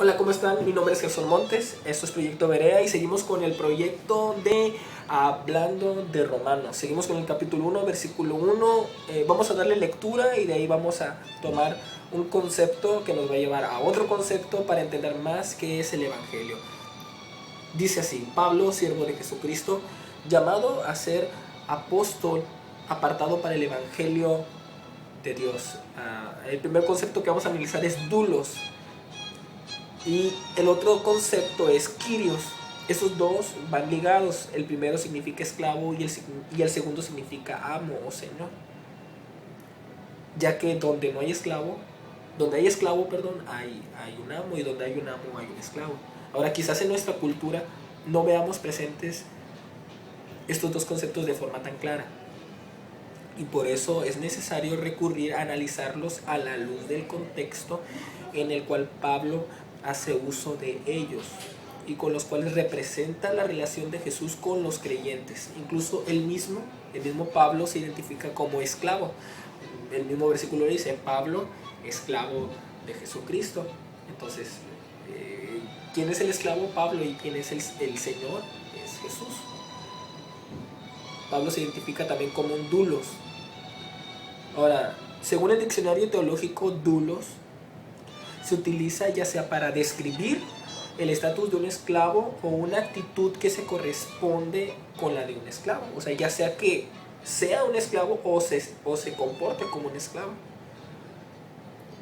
Hola, ¿cómo están? Mi nombre es Gerson Montes, esto es Proyecto Berea y seguimos con el proyecto de Hablando de Romanos. Seguimos con el capítulo 1, versículo 1. Vamos a darle lectura y de ahí vamos a tomar un concepto que nos va a llevar a otro concepto para entender más qué es el Evangelio. Dice así: Pablo, siervo de Jesucristo, llamado a ser apóstol, apartado para el Evangelio de Dios. El primer concepto que vamos a analizar es doulos. Y el otro concepto es Kyrios. Esos dos van ligados. El primero significa esclavo y el segundo significa amo o señor. Ya que donde no hay esclavo, donde hay esclavo, perdón, hay un amo, y donde hay un amo hay un esclavo. Ahora, quizás en nuestra cultura no veamos presentes estos dos conceptos de forma tan clara. Y por eso es necesario recurrir a analizarlos a la luz del contexto en el cual Pablo hace uso de ellos y con los cuales representa la relación de Jesús con los creyentes. Incluso el mismo Pablo se identifica como esclavo. El mismo versículo dice: Pablo, esclavo de Jesucristo. Entonces, ¿quién es el esclavo? Pablo. ¿Y quién es el Señor? Es Jesús. Pablo se identifica también como un doulos. Ahora, según el diccionario teológico, doulos se utiliza ya sea para describir el estatus de un esclavo o una actitud que se corresponde con la de un esclavo. O sea, ya sea que sea un esclavo o se comporte como un esclavo.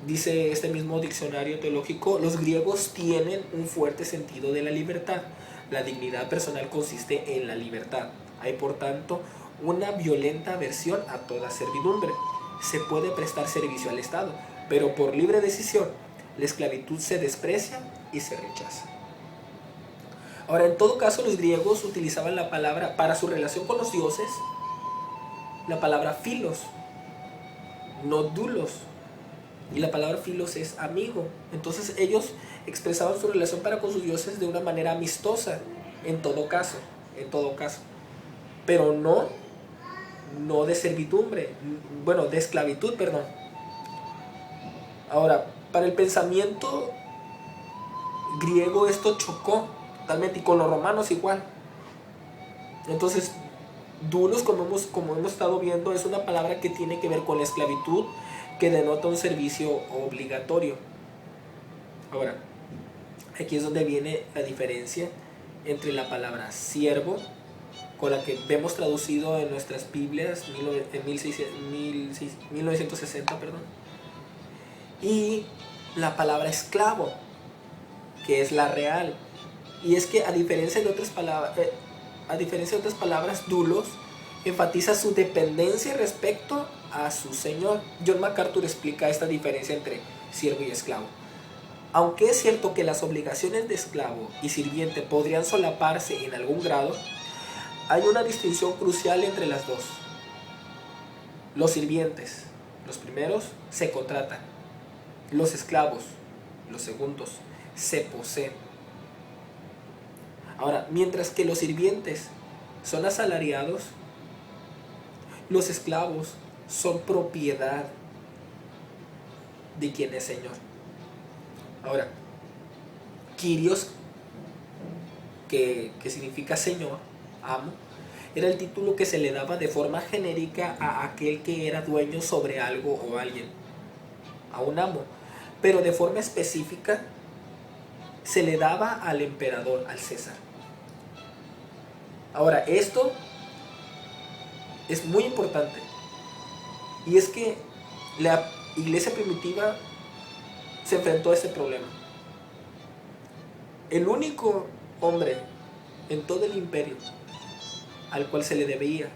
Dice este mismo diccionario teológico: los griegos tienen un fuerte sentido de la libertad. La dignidad personal consiste en la libertad. Hay, por tanto, una violenta aversión a toda servidumbre. Se puede prestar servicio al Estado, pero por libre decisión. La esclavitud se desprecia y se rechaza. Ahora, en todo caso, los griegos utilizaban la palabra para su relación con los dioses, la palabra philos, no doulos. Y la palabra philos es amigo. Entonces ellos expresaban su relación para con sus dioses de una manera amistosa, en todo caso, pero no de servidumbre, bueno, de esclavitud, perdón. Ahora, para el pensamiento griego esto chocó totalmente, y con los romanos igual. Entonces, doulos, como hemos estado viendo, es una palabra que tiene que ver con la esclavitud, que denota un servicio obligatorio. Ahora, aquí es donde viene la diferencia entre la palabra siervo, con la que vemos traducido en nuestras Biblias en 1960, perdón, y la palabra esclavo, que es la real. Y es que a diferencia de otras palabras, doulos enfatiza su dependencia respecto a su señor. John MacArthur explica esta diferencia entre siervo y esclavo. Aunque es cierto que las obligaciones de esclavo y sirviente podrían solaparse en algún grado, hay una distinción crucial entre las dos. Los sirvientes, los primeros, se contratan. Los esclavos, los segundos, se poseen. Ahora, mientras que los sirvientes son asalariados, los esclavos son propiedad de quien es señor. Ahora, Kyrios, que significa señor, amo, era el título que se le daba de forma genérica a aquel que era dueño sobre algo o alguien, a un amo. Pero de forma específica se le daba al emperador, al César. Ahora, esto es muy importante, y es que la iglesia primitiva se enfrentó a ese problema. El único hombre en todo el imperio al cual se le debía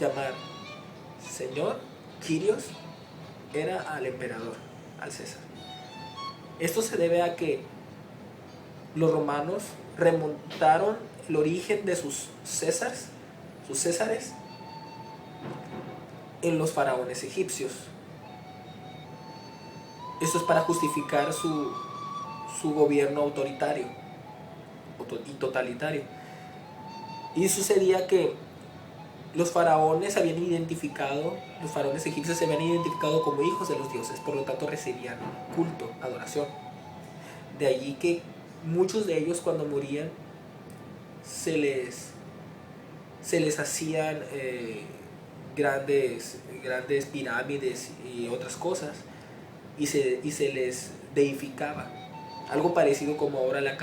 llamar señor, Kyrios, era al emperador, al César. Esto se debe a que los romanos remontaron el origen de sus césares en los faraones egipcios. Esto es para justificar su gobierno autoritario y totalitario. Y sucedía que los faraones egipcios se habían identificado como hijos de los dioses, por lo tanto recibían culto, adoración. De allí que muchos de ellos cuando morían se les hacían grandes pirámides y otras cosas, y se les deificaba. Algo parecido como ahora la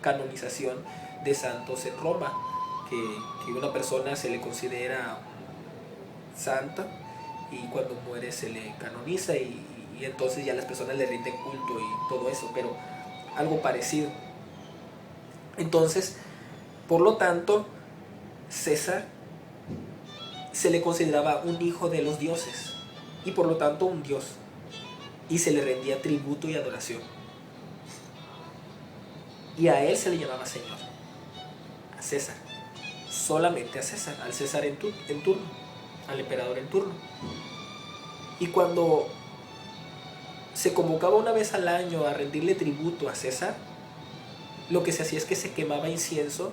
canonización de santos en Roma, que una persona se le considera santa y cuando muere se le canoniza y entonces ya las personas le rinden culto y todo eso, pero algo parecido. Entonces, por lo tanto, César se le consideraba un hijo de los dioses y por lo tanto un dios, y se le rendía tributo y adoración, y a él se le llamaba Señor, a César, solamente a César, al César en turno, al emperador en turno. Y cuando se convocaba una vez al año a rendirle tributo a César, lo que se hacía es que se quemaba incienso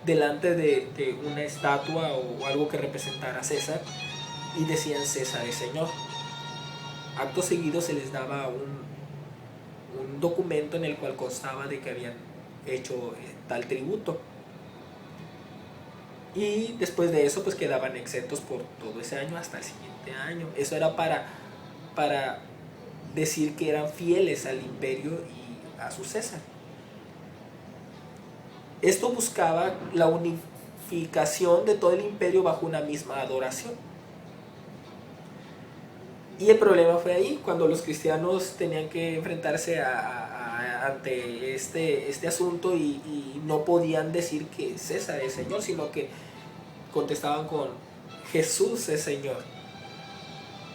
delante de una estatua o algo que representara a César, y decían: César es Señor. Acto seguido se les daba un documento en el cual constaba de que habían hecho tal tributo, y después de eso pues quedaban exentos por todo ese año hasta el siguiente año. Eso era para decir que eran fieles al imperio y a su César. Esto buscaba la unificación de todo el imperio bajo una misma adoración. Y el problema fue ahí, cuando los cristianos tenían que enfrentarse ante este asunto y no podían decir que César es Señor, sino que contestaban con Jesús es Señor.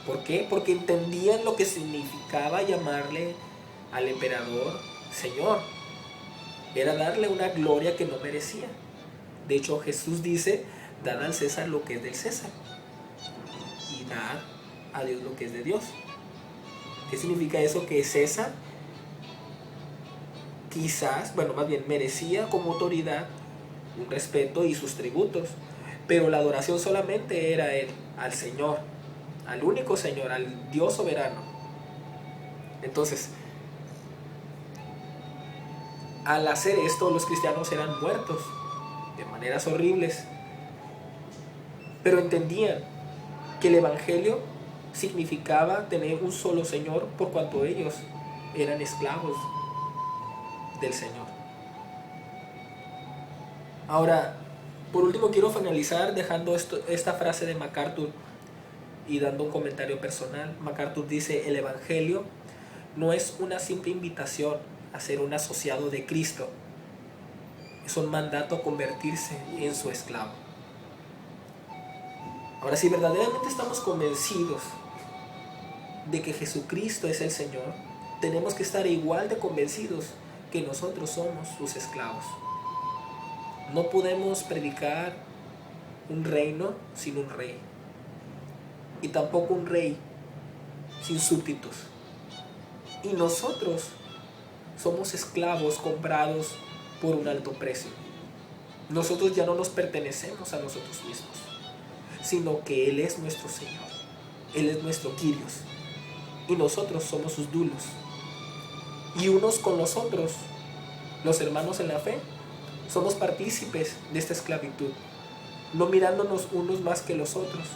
¿Por qué? Porque entendían lo que significaba llamarle al emperador Señor. Era darle una gloria que no merecía. De hecho, Jesús dice: dad al César lo que es del César y dad a Dios lo que es de Dios. ¿Qué significa eso? Que César quizás, bueno, más bien merecía como autoridad un respeto y sus tributos, pero la adoración solamente era él, al Señor, al único Señor, al Dios soberano. Entonces, al hacer esto, los cristianos eran muertos de maneras horribles, pero entendían que el Evangelio significaba tener un solo Señor, por cuanto ellos eran esclavos del Señor. Ahora, por último, quiero finalizar dejando esta frase de MacArthur y dando un comentario personal. MacArthur dice: el Evangelio no es una simple invitación a ser un asociado de Cristo, es un mandato a convertirse en su esclavo. Ahora, si verdaderamente estamos convencidos de que Jesucristo es el Señor, tenemos que estar igual de convencidos que nosotros somos sus esclavos. No podemos predicar un reino sin un rey, y tampoco un rey sin súbditos. Y nosotros somos esclavos comprados por un alto precio. Nosotros ya no nos pertenecemos a nosotros mismos, sino que Él es nuestro Señor, Él es nuestro Kyrios, y nosotros somos sus dulos. Y unos con los otros, los hermanos en la fe, somos partícipes de esta esclavitud, no mirándonos unos más que los otros,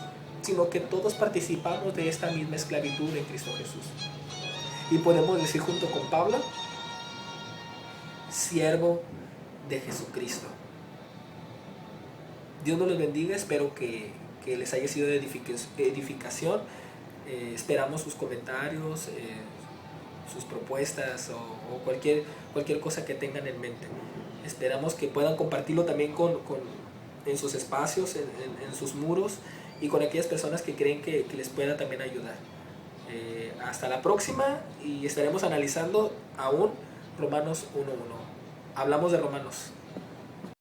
sino que todos participamos de esta misma esclavitud en Cristo Jesús. Y podemos decir junto con Pablo: siervo de Jesucristo. Dios nos los bendiga, espero que les haya sido de edificación. Esperamos sus comentarios, sus propuestas o cualquier cosa que tengan en mente. Esperamos que puedan compartirlo también en sus espacios, en sus muros, y con aquellas personas que creen que les pueda también ayudar. Hasta la próxima, y estaremos analizando aún Romanos 1:1. Hablamos de Romanos.